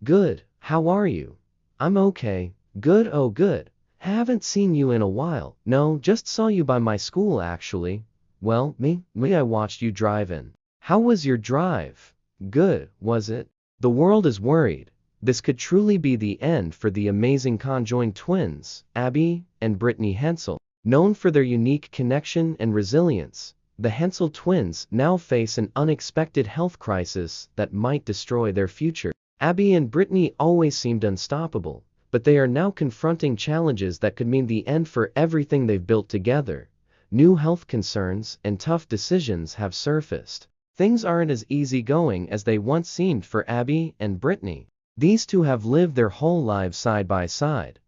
Good, how are you? I'm okay. Good, oh good. Haven't seen you in a while. No, just saw you by my school actually. Well, I watched you drive in. How was your drive? Good, was it? The world is worried. This could truly be the end for the amazing conjoined twins, Abby and Brittany Hensel. Known for their unique connection and resilience, the Hensel twins now face an unexpected health crisis that might destroy their future. Abby and Brittany always seemed unstoppable, but they are now confronting challenges that could mean the end for everything they've built together. New health concerns and tough decisions have surfaced. Things aren't as easygoing as they once seemed for Abby and Brittany. These two have lived their whole lives side by side,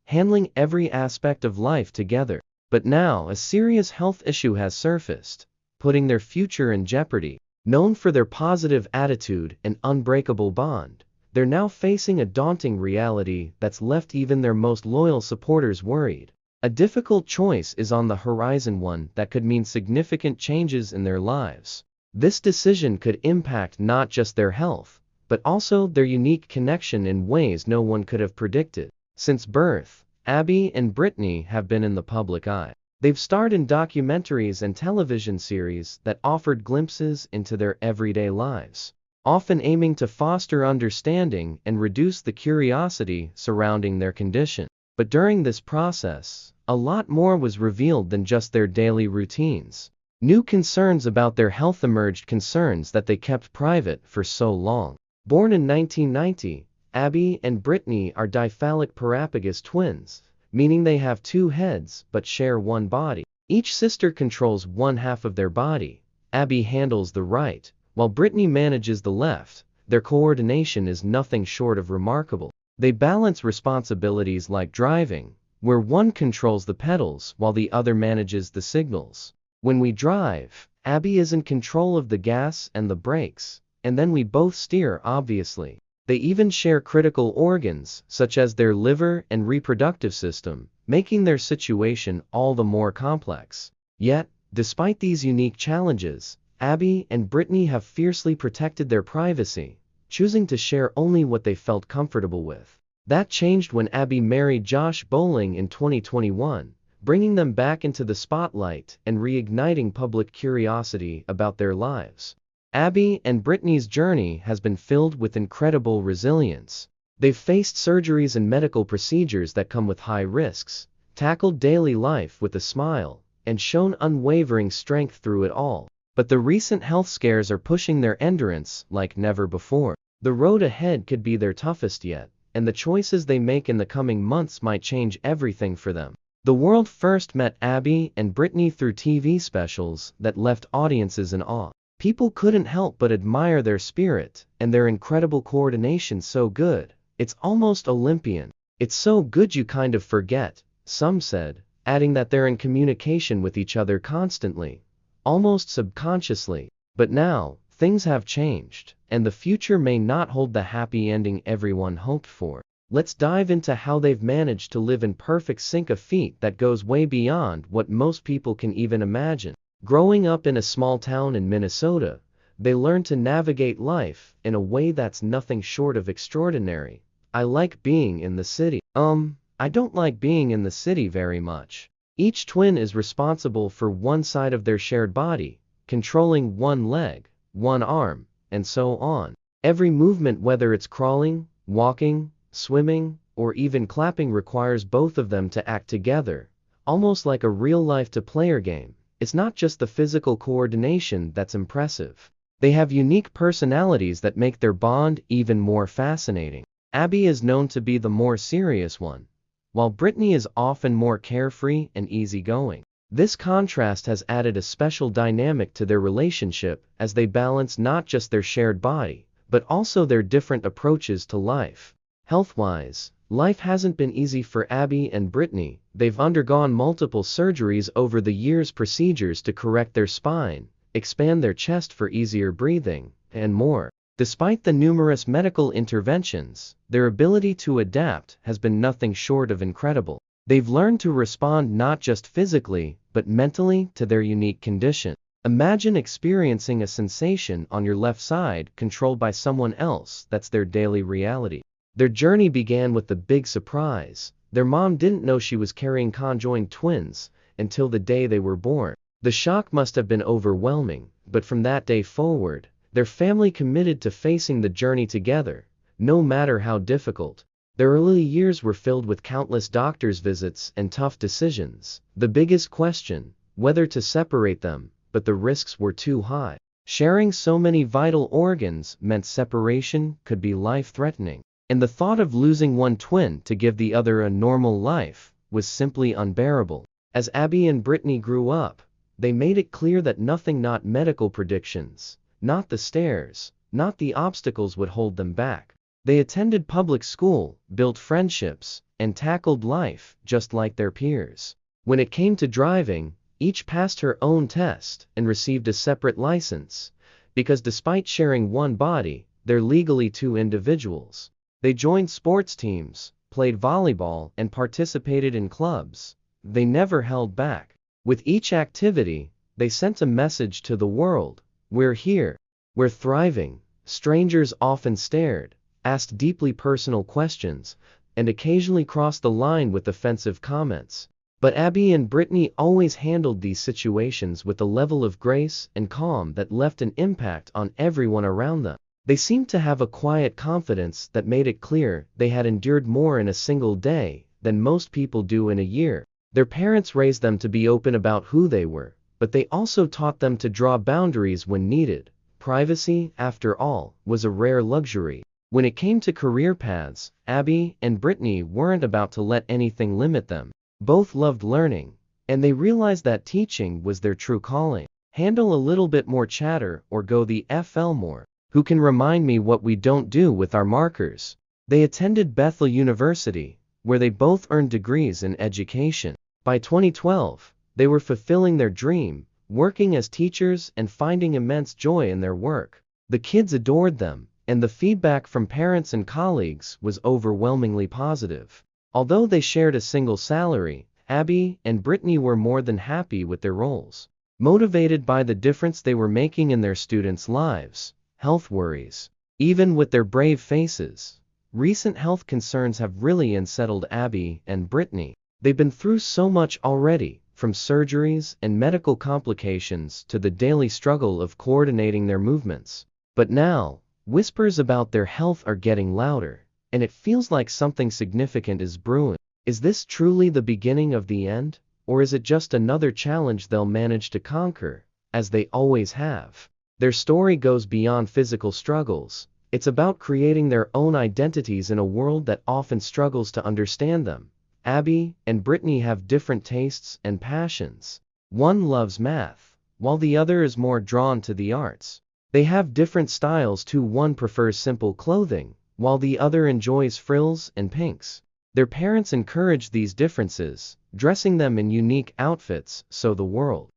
handling every aspect of life together. But now a serious health issue has surfaced, putting their future in jeopardy. Known for their positive attitude and unbreakable bond, they're now facing a daunting reality that's left even their most loyal supporters worried. A difficult choice is on the horizon, one that could mean significant changes in their lives. This decision could impact not just their health, but also their unique connection in ways no one could have predicted. Since birth, Abby and Brittany have been in the public eye. They've starred in documentaries and television series that offered glimpses into their everyday lives, often aiming to foster understanding and reduce the curiosity surrounding their condition. But during this process, a lot more was revealed than just their daily routines. New concerns about their health emerged, concerns that they kept private for so long. Born in 1990, Abby and Brittany are diphallic parapagous twins, meaning they have two heads but share one body. Each sister controls one half of their body. Abby handles the right, while Brittany manages the left. Their coordination is nothing short of remarkable. They balance responsibilities like driving, where one controls the pedals while the other manages the signals. When we drive, Abby is in control of the gas and the brakes, and then we both steer, obviously. They even share critical organs, such as their liver and reproductive system, making their situation all the more complex. Yet, despite these unique challenges, Abby and Brittany have fiercely protected their privacy, choosing to share only what they felt comfortable with. That changed when Abby married Josh Bowling in 2021, bringing them back into the spotlight and reigniting public curiosity about their lives. Abby and Brittany's journey has been filled with incredible resilience. They've faced surgeries and medical procedures that come with high risks, tackled daily life with a smile, and shown unwavering strength through it all. But the recent health scares are pushing their endurance like never before. The road ahead could be their toughest yet, and the choices they make in the coming months might change everything for them. The world first met Abby and Brittany through TV specials that left audiences in awe. People couldn't help but admire their spirit and their incredible coordination. So good, it's almost Olympian. It's so good you kind of forget, some said, adding that they're in communication with each other constantly, almost subconsciously. But now, things have changed, and the future may not hold the happy ending everyone hoped for. Let's dive into how they've managed to live in perfect sync, a feat that goes way beyond what most people can even imagine. Growing up in a small town in Minnesota, they learned to navigate life in a way that's nothing short of extraordinary. I like being in the city. I don't like being in the city very much. Each twin is responsible for one side of their shared body, controlling one leg, one arm, and so on. Every movement, whether it's crawling, walking, swimming, or even clapping, requires both of them to act together, almost like a real-life two-player game. It's not just the physical coordination that's impressive. They have unique personalities that make their bond even more fascinating. Abby is known to be the more serious one, while Brittany is often more carefree and easygoing. This contrast has added a special dynamic to their relationship as they balance not just their shared body, but also their different approaches to life. Health-wise, life hasn't been easy for Abby and Brittany. They've undergone multiple surgeries over the years, procedures to correct their spine, expand their chest for easier breathing, and more. Despite the numerous medical interventions, their ability to adapt has been nothing short of incredible. They've learned to respond not just physically, but mentally to their unique condition. Imagine experiencing a sensation on your left side controlled by someone else that's their daily reality. Their journey began with the big surprise. Their mom didn't know she was carrying conjoined twins until the day they were born. The shock must have been overwhelming, but from that day forward, their family committed to facing the journey together, no matter how difficult. Their early years were filled with countless doctor's visits and tough decisions. The biggest question, whether to separate them, but the risks were too high. Sharing so many vital organs meant separation could be life-threatening, and the thought of losing one twin to give the other a normal life was simply unbearable. As Abby and Brittany grew up, they made it clear that nothing, not medical predictions, not the stairs, not the obstacles would hold them back. They attended public school, built friendships, and tackled life just like their peers. When it came to driving, each passed her own test and received a separate license, because despite sharing one body, they're legally two individuals. They joined sports teams, played volleyball, and participated in clubs. They never held back. With each activity, they sent a message to the world: we're here, we're thriving. Strangers often stared, asked deeply personal questions, and occasionally crossed the line with offensive comments. But Abby and Brittany always handled these situations with a level of grace and calm that left an impact on everyone around them. They seemed to have a quiet confidence that made it clear they had endured more in a single day than most people do in a year. Their parents raised them to be open about who they were, but they also taught them to draw boundaries when needed. Privacy, after all, was a rare luxury. When it came to career paths, Abby and Brittany weren't about to let anything limit them. Both loved learning, and they realized that teaching was their true calling. Handle a little bit more chatter or go the FL more. Who can remind me what we don't do with our markers? They attended Bethel University, where they both earned degrees in education. By 2012, they were fulfilling their dream, working as teachers and finding immense joy in their work. The kids adored them, and the feedback from parents and colleagues was overwhelmingly positive. Although they shared a single salary, Abby and Brittany were more than happy with their roles. Motivated by the difference they were making in their students' lives, health worries. Even with their brave faces, recent health concerns have really unsettled Abby and Brittany. They've been through so much already, from surgeries and medical complications to the daily struggle of coordinating their movements. But now, whispers about their health are getting louder, and it feels like something significant is brewing. Is this truly the beginning of the end, or is it just another challenge they'll manage to conquer, as they always have? Their story goes beyond physical struggles. It's about creating their own identities in a world that often struggles to understand them. Abby and Brittany have different tastes and passions. One loves math, while the other is more drawn to the arts. They have different styles too. One prefers simple clothing, while the other enjoys frills and pinks. Their parents encouraged these differences, dressing them in unique outfits so the world